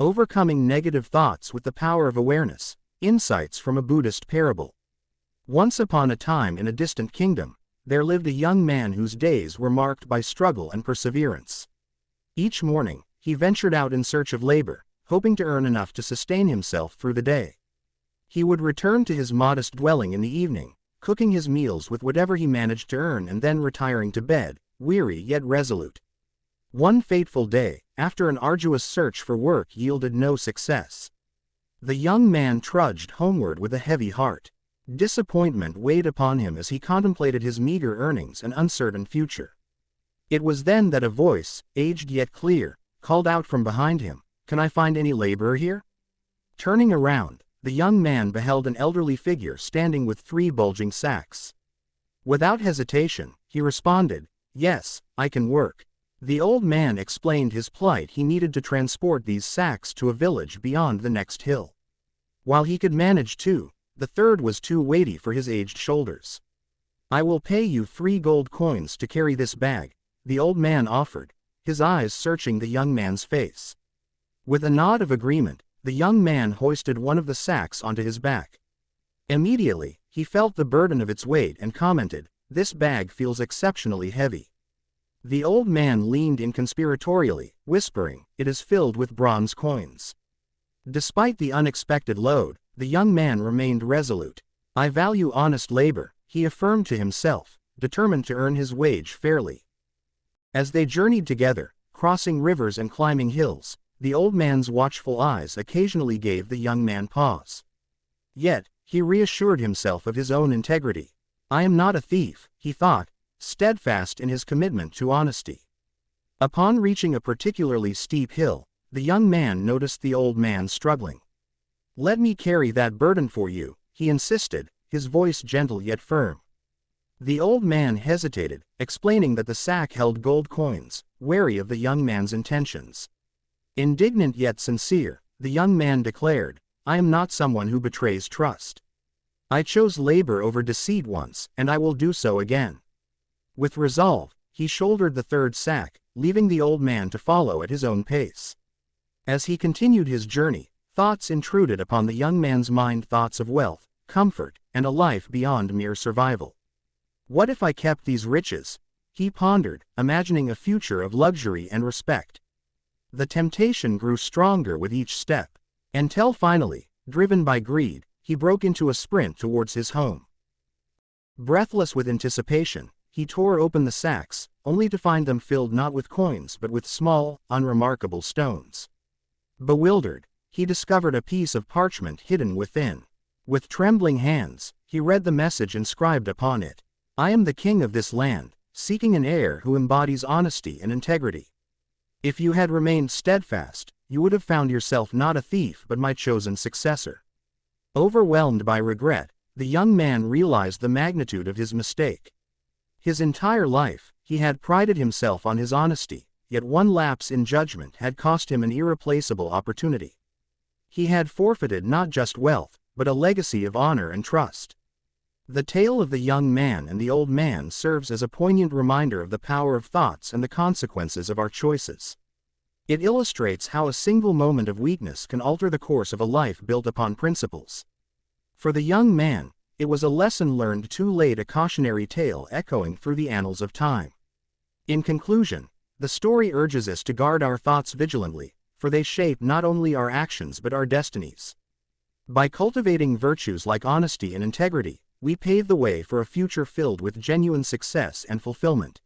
Overcoming Negative Thoughts with the Power of Awareness. Insights from a Buddhist Parable. Once upon a time in a distant kingdom, there lived a young man whose days were marked by struggle and perseverance. Each morning, he ventured out in search of labor, hoping to earn enough to sustain himself through the day. He would return to his modest dwelling in the evening, cooking his meals with whatever he managed to earn and then retiring to bed, weary yet resolute. One fateful day, after an arduous search for work yielded no success, the young man trudged homeward with a heavy heart. Disappointment weighed upon him as he contemplated his meager earnings and uncertain future. It was then that a voice, aged yet clear, called out from behind him, "Can I find any laborer here?" Turning around, the young man beheld an elderly figure standing with 3 bulging sacks. Without hesitation, he responded, "Yes, I can work." The old man explained his plight. He needed to transport these sacks to a village beyond the next hill. While he could manage 2, the third was too weighty for his aged shoulders. "I will pay you 3 gold coins to carry this bag," the old man offered, his eyes searching the young man's face. With a nod of agreement, the young man hoisted one of the sacks onto his back. Immediately, he felt the burden of its weight and commented, "This bag feels exceptionally heavy." The old man leaned in conspiratorially, whispering, "It is filled with bronze coins." Despite the unexpected load, the young man remained resolute. "I value honest labor," he affirmed to himself, determined to earn his wage fairly. As they journeyed together, crossing rivers and climbing hills, the old man's watchful eyes occasionally gave the young man pause. Yet, he reassured himself of his own integrity. "I am not a thief," he thought, steadfast in his commitment to honesty. Upon reaching a particularly steep hill, the young man noticed the old man struggling. "Let me carry that burden for you," he insisted, his voice gentle yet firm. The old man hesitated, explaining that the sack held gold coins, wary of the young man's intentions. Indignant yet sincere, the young man declared, "I am not someone who betrays trust. I chose labor over deceit once, and I will do so again." With resolve, he shouldered the 3rd sack, leaving the old man to follow at his own pace. As he continued his journey, thoughts intruded upon the young man's mind, thoughts of wealth, comfort, and a life beyond mere survival. "What if I kept these riches?" he pondered, imagining a future of luxury and respect. The temptation grew stronger with each step, until finally, driven by greed, he broke into a sprint towards his home. Breathless with anticipation, he tore open the sacks, only to find them filled not with coins but with small, unremarkable stones. Bewildered, he discovered a piece of parchment hidden within. With trembling hands, he read the message inscribed upon it. "I am the king of this land, seeking an heir who embodies honesty and integrity. If you had remained steadfast, you would have found yourself not a thief but my chosen successor." Overwhelmed by regret, the young man realized the magnitude of his mistake. His entire life, he had prided himself on his honesty, yet one lapse in judgment had cost him an irreplaceable opportunity. He had forfeited not just wealth, but a legacy of honor and trust. The tale of the young man and the old man serves as a poignant reminder of the power of thoughts and the consequences of our choices. It illustrates how a single moment of weakness can alter the course of a life built upon principles. For the young man, it was a lesson learned too late, a cautionary tale echoing through the annals of time. In conclusion, the story urges us to guard our thoughts vigilantly, for they shape not only our actions but our destinies. By cultivating virtues like honesty and integrity, we pave the way for a future filled with genuine success and fulfillment.